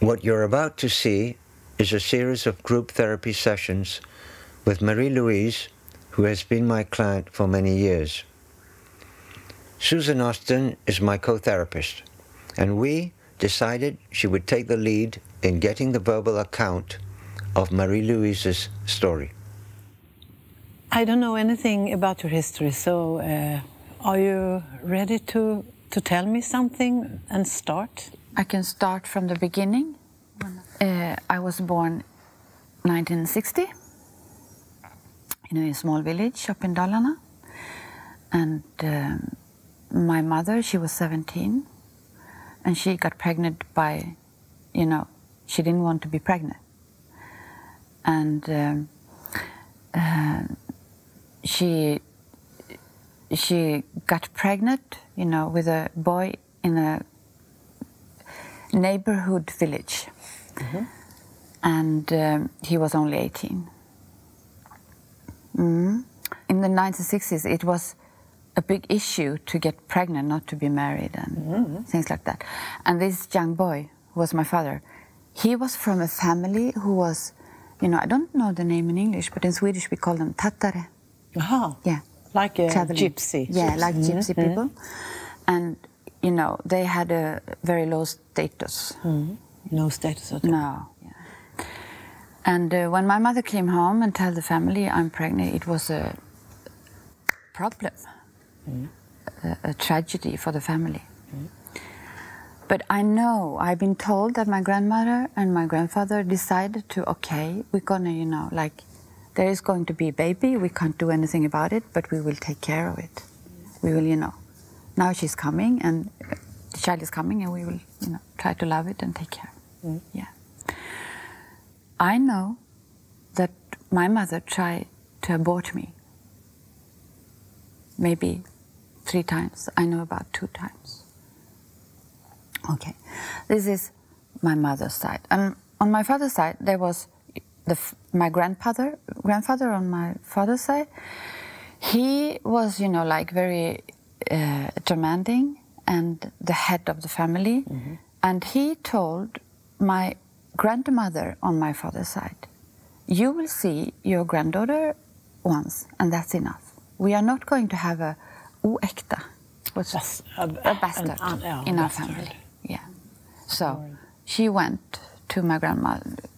What you're about to see is a series of group therapy sessions with Marie-Louise, who has been my client for many years. Suzanne Osten is my co-therapist, and we decided she would take the lead in getting the verbal account of Marie-Louise's story. I don't know anything about your history, so are you ready to tell me something and start? I can start from the beginning. I was born 1960 in a small village up in Dalarna, and my mother, she was 17, and she got pregnant by, she didn't want to be pregnant, and she got pregnant, with a boy in a neighborhood village, and he was only 18. In the 1960s, it was a big issue to get pregnant, not to be married, and things like that. And this young boy, who was my father, he was from a family who was, I don't know the name in English, but in Swedish we call them tattare. Aha. Yeah. Like a gypsy. Yeah, like gypsy people. And, they had a very low status. No status at all? No. Yeah. And when my mother came home and told the family I'm pregnant, it was a problem, a tragedy for the family. But I've been told that my grandmother and my grandfather decided to, okay, we're gonna, there is going to be a baby, we can't do anything about it, but we will take care of it. We will, now she's coming, and the child is coming, and we will, try to love it and take care. Yeah. I know that my mother tried to abort me. Maybe 3 times. I know about 2 times. Okay. This is my mother's side. And on my father's side, there was my grandfather on my father's side. He was, very demanding and the head of the family. And he told my grandmother on my father's side, you will see your granddaughter once, and that's enough. We are not going to have a oäkta, a bastard in our family. Yeah. So she went to my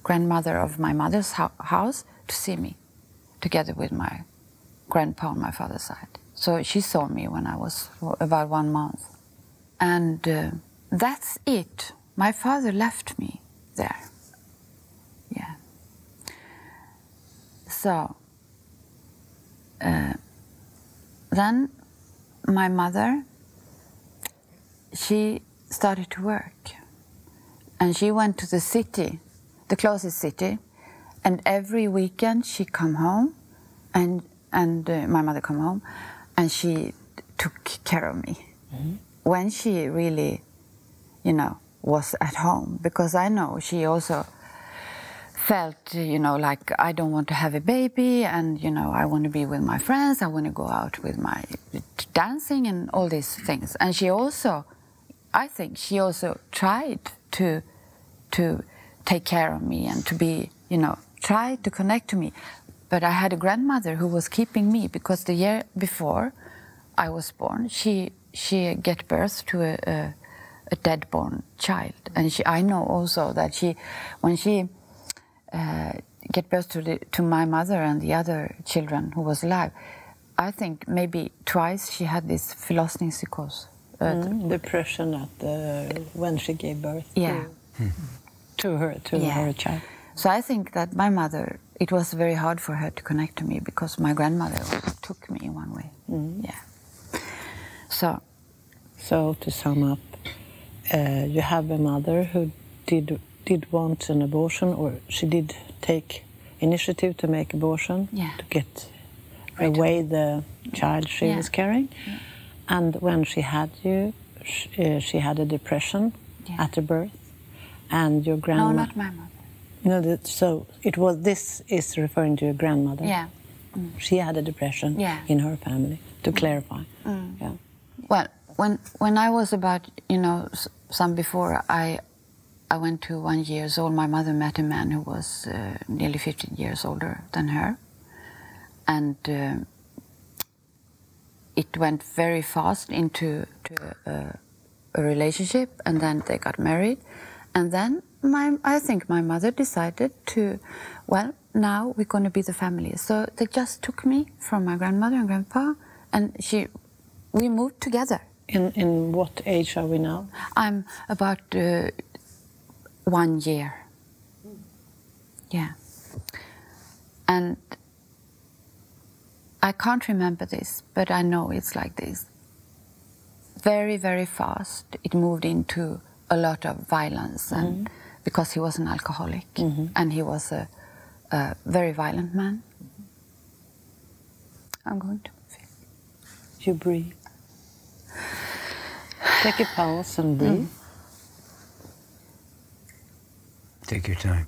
grandmother of my mother's house to see me, together with my grandpa on my father's side. So she saw me when I was about 1 month. And that's it. My father left me there. Yeah. So then my mother, she started to work, and she went to the city, the closest city, and every weekend she come home, and my mother come home, and she took care of me when she really, was at home, because I know she also felt, like I don't want to have a baby, and, I want to be with my friends, I want to go out with my dancing and all these things. And she also, I think she also tried to take care of me and to be, try to connect to me. But I had a grandmother who was keeping me, because the year before I was born, she gave birth to a dead-born child. And I know also that when she gave birth to my mother and the other children who was alive, I think maybe twice she had this förlossningspsykos. Depression when she gave birth to her child. So I think that my mother, it was very hard for her to connect to me, because my grandmother took me in one way. Yeah. So to sum up, you have a mother who did want an abortion, or she did take initiative to make abortion to get away the child she was carrying. And when she had you, she had a depression at the birth, and your grandma. No, not my mother. No, so it was. This is referring to your grandmother. Yeah. She had a depression in her family. To clarify. Yeah. Well, when I was about, some before, I went to 1 year old. My mother met a man who was nearly 15 years older than her. And it went very fast into a relationship, and then they got married. And then I think my mother decided to, well, now we're going to be the family. So they just took me from my grandmother and grandpa, and we moved together. In what age are we now? I'm about 1 year. Yeah. And I can't remember this, but I know it's like this. Very, very fast, it moved into a lot of violence, and because he was an alcoholic, and he was a very violent man. I'm going to You breathe. Take a pulse and breathe. Take your time.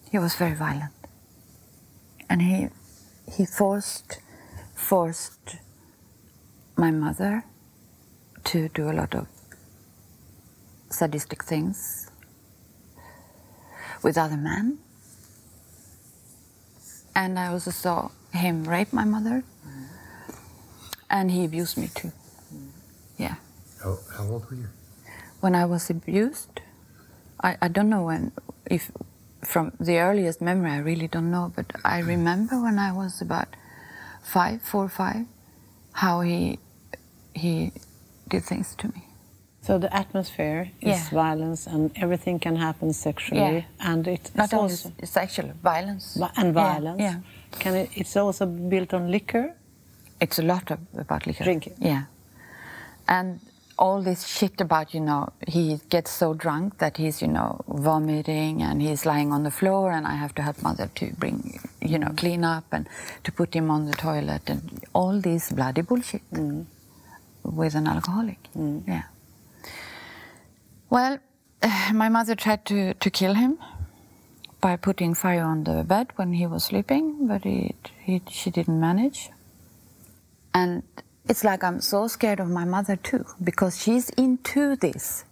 He was very violent, and he forced my mother to do a lot of sadistic things with other men, and I also saw him rape my mother, and he abused me too. Yeah. How old were you? When I was abused, I don't know when, if from the earliest memory, I really don't know, but I remember when I was about 4 or 5, how he did things to me. So the atmosphere is violence, and everything can happen sexually, and it's not only also sexual violence and violence. Yeah. It's also built on liquor. It's a lot about liquor. Drinking. Yeah, and all this shit about, he gets so drunk that he's, vomiting, and he's lying on the floor, and I have to help mother to bring, clean up and to put him on the toilet, and all this bloody bullshit with an alcoholic. Yeah. Well, my mother tried to kill him by putting fire on the bed when he was sleeping, but she didn't manage. And it's like I'm so scared of my mother too, because she's into this.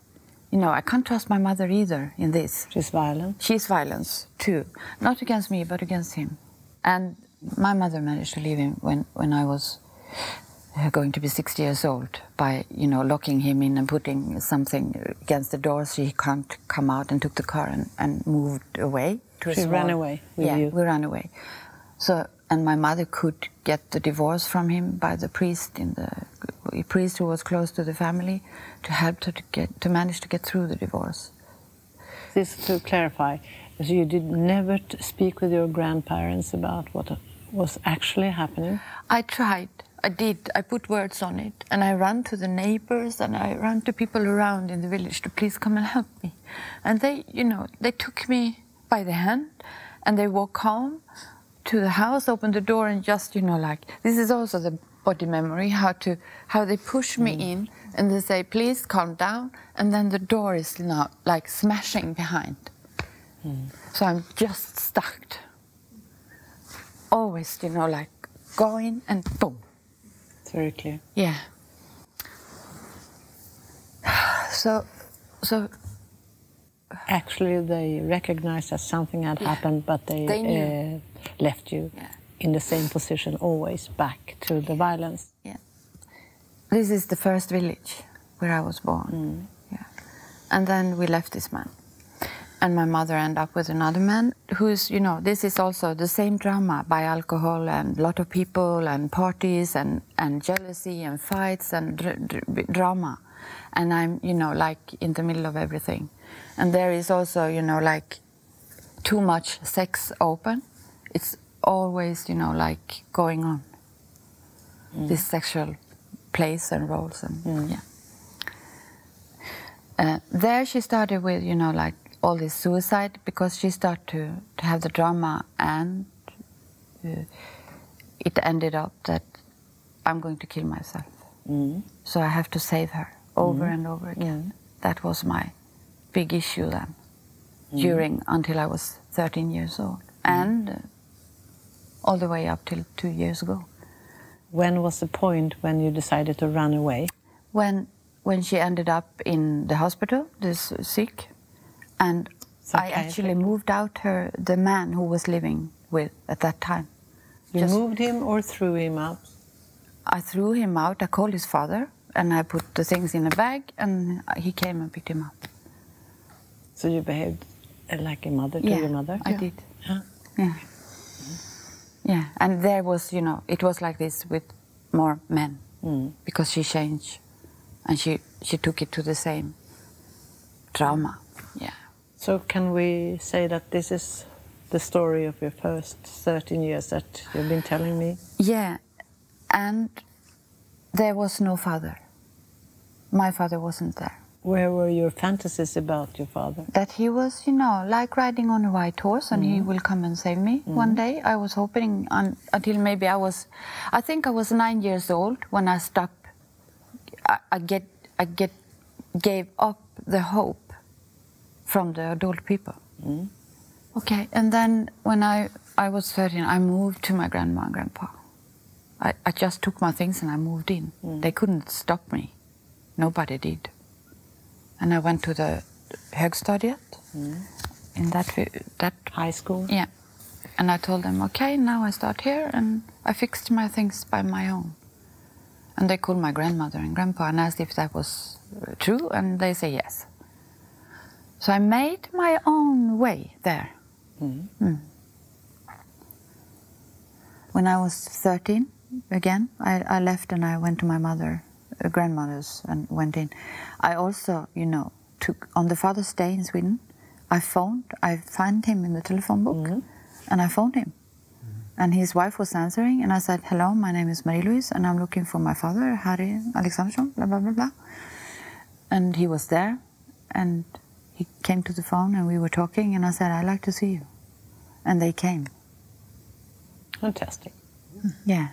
I can't trust my mother either in this. She's violent. She's violence too. Not against me, but against him. And my mother managed to leave him when I was going to be 60 years old by, locking him in and putting something against the door so he can't come out, and took the car and moved away. She ran away with you? Yeah, we ran away. So, and my mother could get the divorce from him by the priest priest who was close to the family, to help her to manage to get through the divorce. This to clarify, so you did never speak with your grandparents about what was actually happening? I tried. I did. I put words on it, and I ran to the neighbors, and I ran to people around in the village to please come and help me. And they, they took me by the hand, and they walked home to the house, opened the door, and just, this is also the body memory, how they push me in, and they say, please calm down, and then the door is now like smashing behind. So I'm just stuck. Always, like going and boom. It's very clear. Yeah. So actually they recognized that something had happened, but they left you in the same position, always back to the violence. Yeah. This is the first village where I was born. Yeah. And then we left this man. And my mother ended up with another man who's, this is also the same drama, by alcohol and a lot of people and parties and jealousy and fights and drama. And I'm, like in the middle of everything. And there is also, like too much sex open. It's always, like going on. This sexual plays and roles and there she started with, like all this suicide, because she started to have the drama, and it ended up that I'm going to kill myself. So I have to save her over and over again. That was my big issue then, during until I was 13 years old, and all the way up till 2 years ago. When was the point when you decided to run away? When she ended up in the hospital, this sick, and I actually moved out the man who was living with at that time. You moved him or threw him out? I threw him out. I called his father, and I put the things in a bag, and he came and picked him up. So you behaved like a mother to your mother? I did. Yeah. Yeah, and there was, it was like this with more men, because she changed, and she took it to the same trauma. Yeah. So can we say that this is the story of your first 13 years that you've been telling me? Yeah, and there was no father. My father wasn't there. Where were your fantasies about your father? That he was, like riding on a white horse, and he will come and save me one day. I was hoping until maybe I think I was 9 years old when I stopped. I gave up the hope from the adult people. Okay, and then when I was 13, I moved to my grandma and grandpa. I just took my things and I moved in. They couldn't stop me. Nobody did. And I went to the högstadiet in that high school. Yeah, and I told them, okay, now I start here, and I fixed my things by my own. And they called my grandmother and grandpa and asked if that was true, and they say yes. So I made my own way there. When I was 13, again, I left and I went to my grandmother's and went in. I also, took on the Father's Day in Sweden, I found him in the telephone book, and I phoned him. And his wife was answering, and I said, hello, my name is Marie-Louise, and I'm looking for my father, Harry Alexandersson, blah, blah, blah, blah. And he was there, and he came to the phone, and we were talking, and I said, I'd like to see you. And they came. Fantastic. Yeah.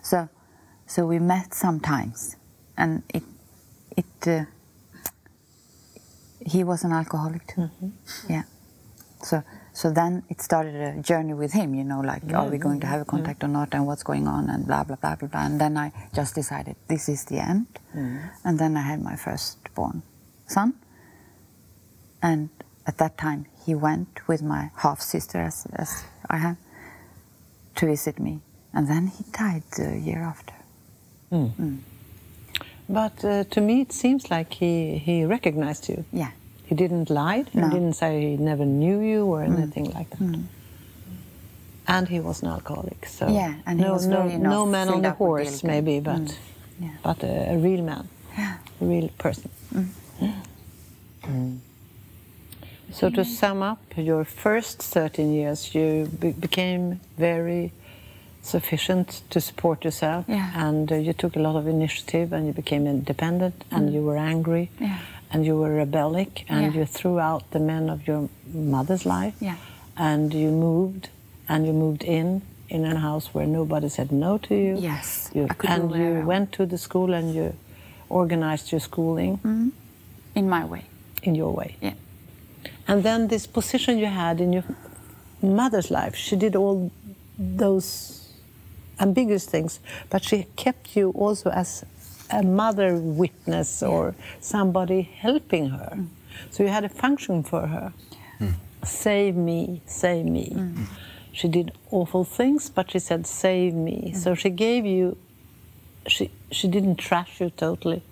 So we met sometimes, and he was an alcoholic too. Yeah. So then it started a journey with him, are we going to have a contact or not, and what's going on, and blah, blah, blah, blah, blah. And then I just decided this is the end. And then I had my firstborn son. And at that time, he went with my half-sister, as I have, to visit me. And then he died the year after. But to me, it seems like he recognized you. Yeah. He didn't lie. He didn't say he never knew you or anything like that. And he was an alcoholic. So yeah, and he was really no man on the horse, maybe, but a real man, a real person. So to sum up, your first 13 years, you became very sufficient to support yourself, and you took a lot of initiative, and you became independent, and you were angry, and you were rebellic, and you threw out the men of your mother's life, and you moved in a house where nobody said no to you. Yes, and you went to the school and you organized your schooling. In my way. In your way. Yeah. And then this position you had in your mother's life, she did all those ambiguous things, but she kept you also as a mother witness or somebody helping her. So you had a function for her. Save me, save me. She did awful things, but she said, save me. So she gave you, she didn't trash you totally.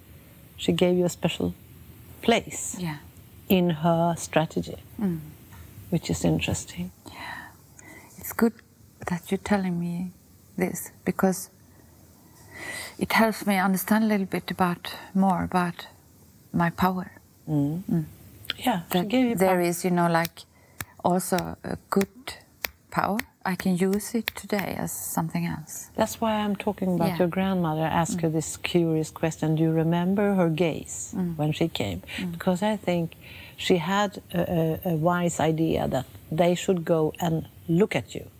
She gave you a special place in her strategy, which is interesting. Yeah. It's good that you're telling me this, because it helps me understand a little bit more about my power. Yeah, that there is, also a good power. I can use it today as something else. That's why I'm talking about your grandmother. I asked her this curious question. Do you remember her gaze when she came? Because I think she had a wise idea that they should go and look at you.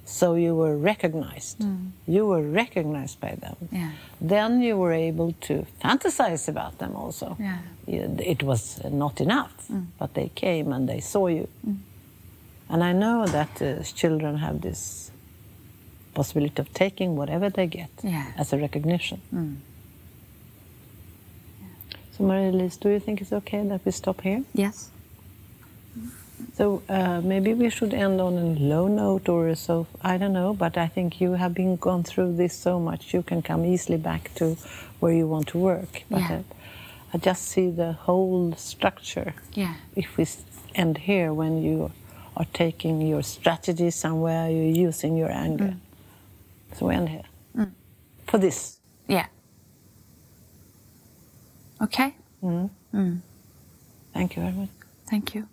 So you were recognized. You were recognized by them. Yeah. Then you were able to fantasize about them also. Yeah. it was not enough, but they came and they saw you. And I know that children have this possibility of taking whatever they get as a recognition. So Marie-Louise, do you think it's okay that we stop here? Yes. So maybe we should end on a low note or so, I don't know, but I think you have been gone through this so much, you can come easily back to where you want to work. But I just see the whole structure. If we end here, when you are taking your strategy somewhere, you're using your anger. So we end here. For this. Yeah. Okay. Thank you very much. Thank you.